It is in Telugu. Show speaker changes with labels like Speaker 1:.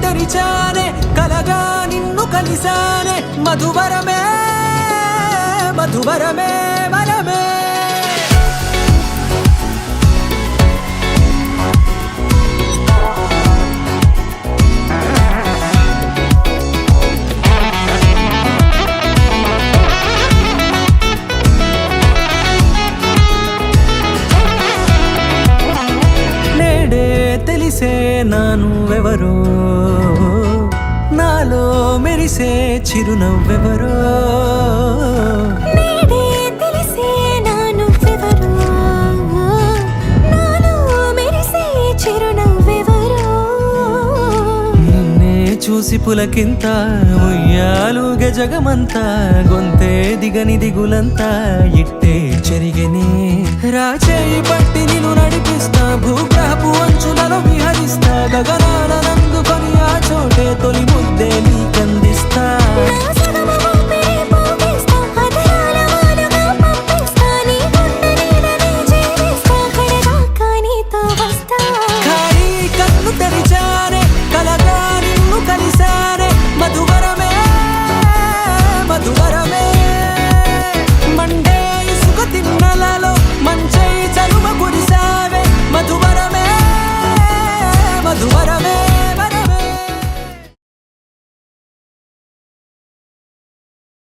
Speaker 1: తెరిచానే కలగా నిన్ను కలిసానే మధువరమే మధువరమే వరమే తెలిసే నానువెవరో నాలో మెరిసే చిరునవ్వెవరో
Speaker 2: నేడే తెలిసే నానువెవరో నాలో మెరిసే చిరునవ్వెవరో
Speaker 1: నిన్నే చూసి పులకింత ఉయ్యాలుగ జగమంతా గొంతే దిగని దిగులంతా ఇట్టే చెరిగనే రాచేయి పట్టి నిన్ను నడిపిస్తా భూగ్రహపు అంచులలో విహరిస్తా గగనానందుకొని ఆ